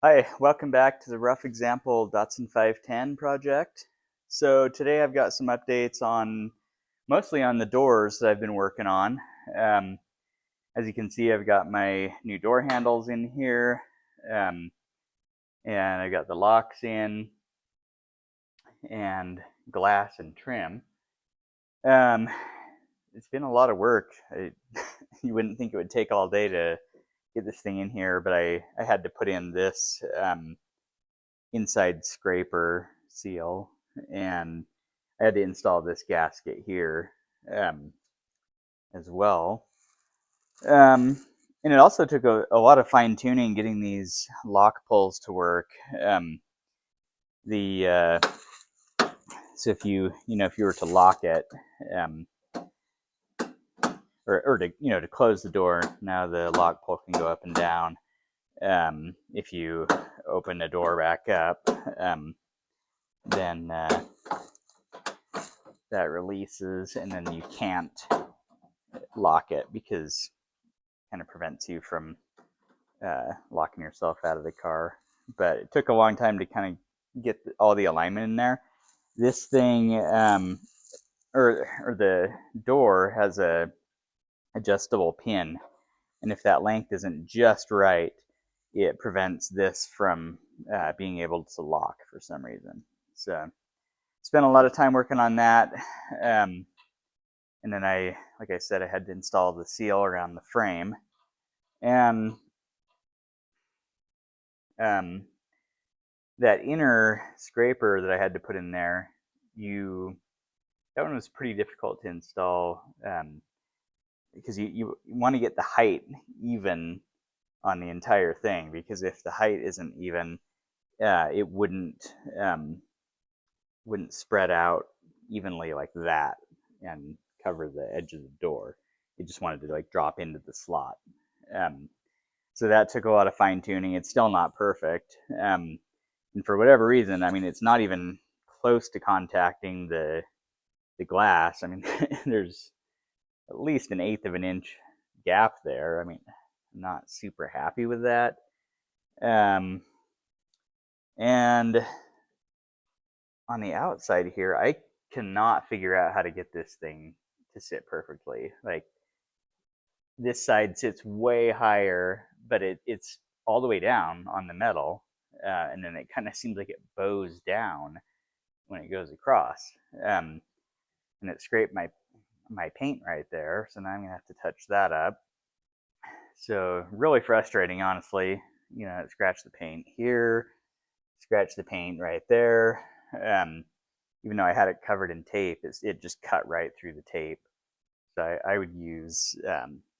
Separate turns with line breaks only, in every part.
Hi, welcome back to the rough example Datsun 510 project. So today I've got some updates on mostly on the doors that I've been working on. Um, as you can see, I've got my new door handles in here, um, and I've got the locks in and glass and trim. Um, it's been a lot of work. You wouldn't think it would take all day to get this thing in here, but I had to put in this inside scraper seal, and I had to install this gasket here um, as well. Um, and it also took a lot of fine tuning getting these lock pulls to work. The So if you were to lock it, um, or to close the door, now the lock pull can go up and down. If you open the door back up, then that releases, and then you can't lock it because it kind of prevents you from locking yourself out of the car. But it took a long time to kind of get all the alignment in there. This thing, or the door has a adjustable pin, and if that length isn't just right, it prevents this from being able to lock for some reason. So spent a lot of time working on that. And then like I said, I had to install the seal around the frame. And um, that inner scraper that I had to put in there, that one was pretty difficult to install, because you want to get the height even on the entire thing, because if the height isn't even, it wouldn't spread out evenly like that and cover the edge of the door. It just wanted to like drop into the slot. Um, so that took a lot of fine tuning. It's still not perfect. And for whatever reason, I mean, it's not even close to contacting the glass. I mean, there's at least an eighth of an inch gap there. I mean, I'm not super happy with that. And on the outside here, I cannot figure out how to get this thing to sit perfectly. Like, this side sits way higher, but it's all the way down on the metal, and then it kind of seems like it bows down when it goes across. Um, and it scraped my paint right there, so now I'm gonna have to touch that up. So really frustrating, honestly. It scratched the paint here, scratched the paint right there. Even though I had it covered in tape, it just cut right through the tape. So I would use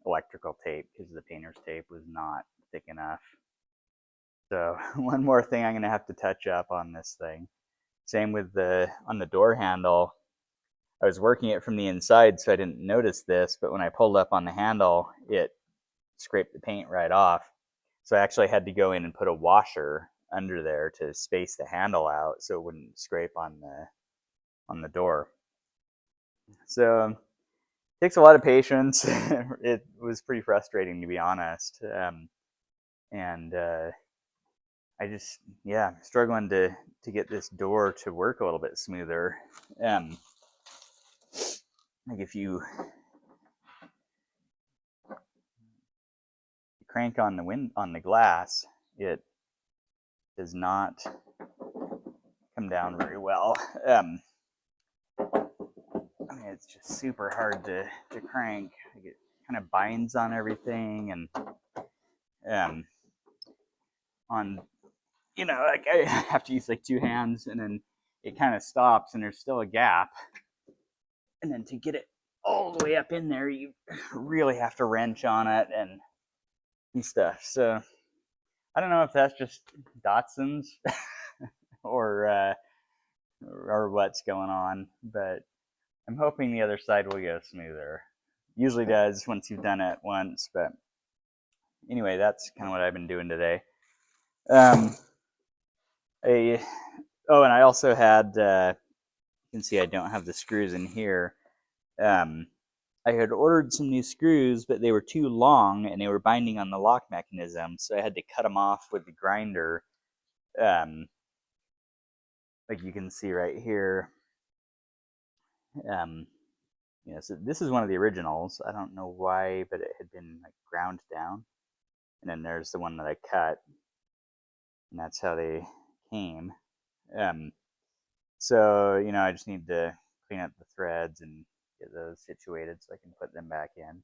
electrical tape because the painter's tape was not thick enough. So one more thing I'm going to have to touch up on this thing. Same with on the door handle. I was working it from the inside, so I didn't notice this, but when I pulled up on the handle, it scraped the paint right off. So I actually had to go in and put a washer under there to space the handle out so it wouldn't scrape on the door. So it takes a lot of patience. It was pretty frustrating, to be honest. And I just, yeah, struggling to get this door to work a little bit smoother. Like if you crank on the glass, it does not come down very well. I mean, it's just super hard to crank. Like, it kind of binds on everything, and on like I have to use like two hands, and then it kind of stops, and there's still a gap, and then to get it all the way up in there, you really have to wrench on it and stuff. So I don't know if that's just Datsun's or or what's going on, but I'm hoping the other side will go smoother. Usually does once you've done it once, but anyway, that's kind of what I've been doing today. Um, and I also had, you can see I don't have the screws in here. I had ordered some new screws, but they were too long and they were binding on the lock mechanism, so I had to cut them off with the grinder Like you can see right here. So this is one of the originals. I don't know why, but it had been like ground down. And then there's the one that I cut, and that's how they came. Um, so I just need to clean up the threads and get those situated so I can put them back in.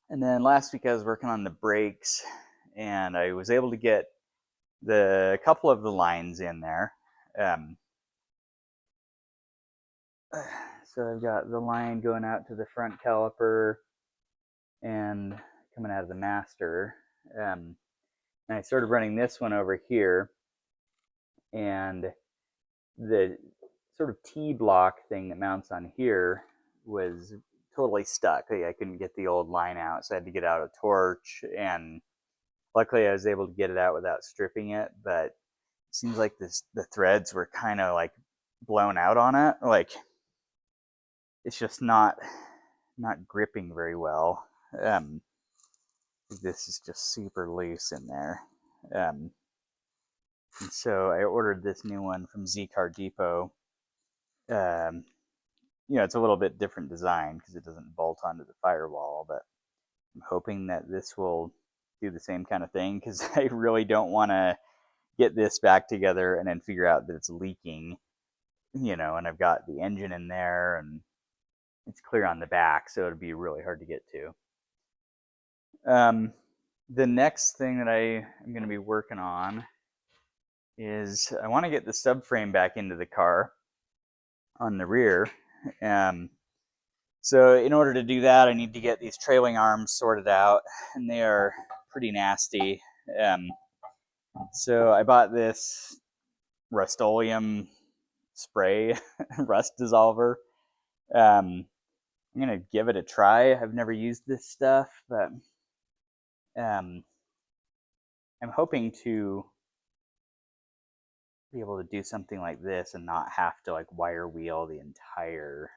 And then last week I was working on the brakes, and I was able to get the couple of the lines in there. Um, so I've got the line going out to the front caliper and coming out of the master. And I started running this one over here, and the sort of T-block thing that mounts on here was totally stuck. I couldn't get the old line out, so I had to get out a torch, and luckily I was able to get it out without stripping it, but it seems like the threads were kind of like blown out on it. Like it's just not gripping very well. This is just super loose in there. And so I ordered this new one from Z Car Depot. It's a little bit different design because it doesn't bolt onto the firewall, but I'm hoping that this will do the same kind of thing because I really don't want to get this back together and then figure out that it's leaking, and I've got the engine in there and it's clear on the back, so it'd be really hard to get to. The next thing that I am going to be working on is I want to get the subframe back into the car on the rear. So in order to do that, I need to get these trailing arms sorted out, and they are pretty nasty. So I bought this Rust-Oleum spray, rust dissolver. I'm going to give it a try. I've never used this stuff, but I'm hoping to be able to do something like this and not have to like wire wheel the entire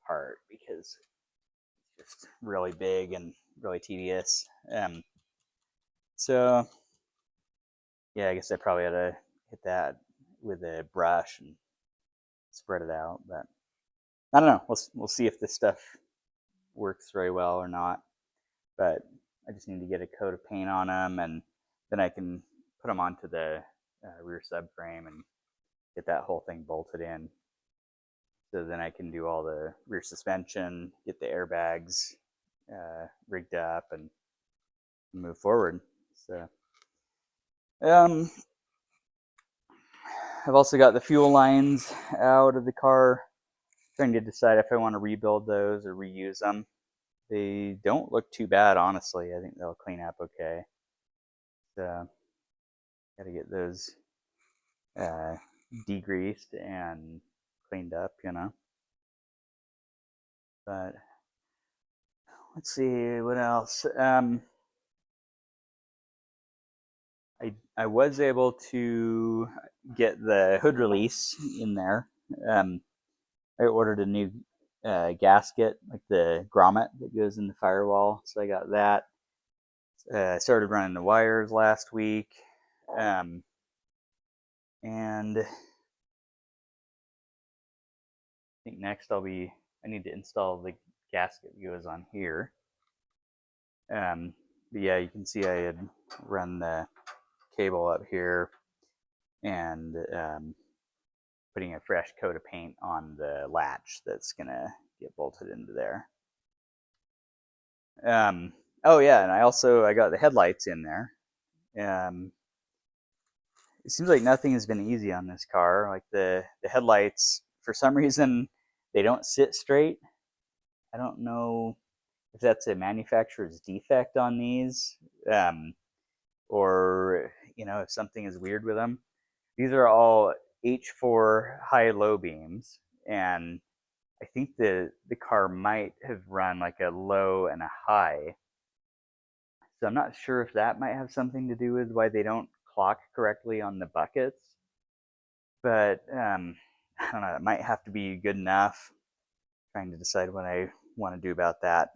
part because it's just really big and really tedious. So yeah, I guess I probably ought to hit that with a brush and spread it out, but I don't know. We'll see if this stuff works very well or not. But I just need to get a coat of paint on them, and then I can put them onto the rear subframe and get that whole thing bolted in. So then I can do all the rear suspension, get the airbags rigged up, and move forward. So I've also got the fuel lines out of the car, trying to decide if I want to rebuild those or reuse them. They don't look too bad, honestly. I think they'll clean up okay. So got to get those degreased and cleaned up, But let's see what else. I was able to get the hood release in there. I ordered a new gasket, like the grommet that goes in the firewall, so I got that. I started running the wires last week, and I think next I need to install the gasket that goes on here. But yeah, you can see I had run the cable up here and putting a fresh coat of paint on the latch that's gonna get bolted into there. Oh yeah, and I got the headlights in there. It seems like nothing has been easy on this car. Like the headlights, for some reason, they don't sit straight. I don't know if that's a manufacturer's defect on these, or if something is weird with them. These are all H4 high-low beams, and I think the car might have run like a low and a high. So I'm not sure if that might have something to do with why they don't clock correctly on the buckets. But I don't know, it might have to be good enough. Trying to decide what I want to do about that.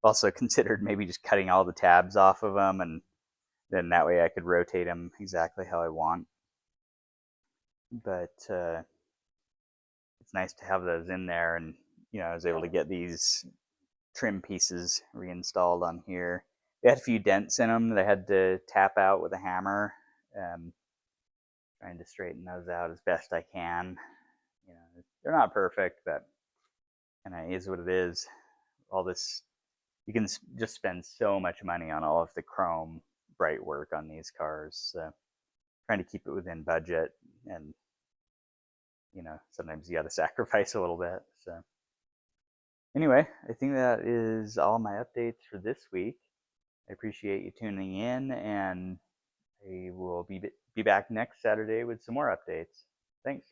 Also considered maybe just cutting all the tabs off of them and then that way I could rotate them exactly how I want. But it's nice to have those in there, and I was able to get these trim pieces reinstalled on here. They had a few dents in them that I had to tap out with a hammer. Trying to straighten those out as best I can. They're not perfect, but it is what it is. All this, you can just spend so much money on all of the chrome bright work on these cars. So trying to keep it within budget, and sometimes you got to sacrifice a little bit. So anyway, I think that is all my updates for this week. I appreciate you tuning in, and I will be back next Saturday with some more updates. Thanks.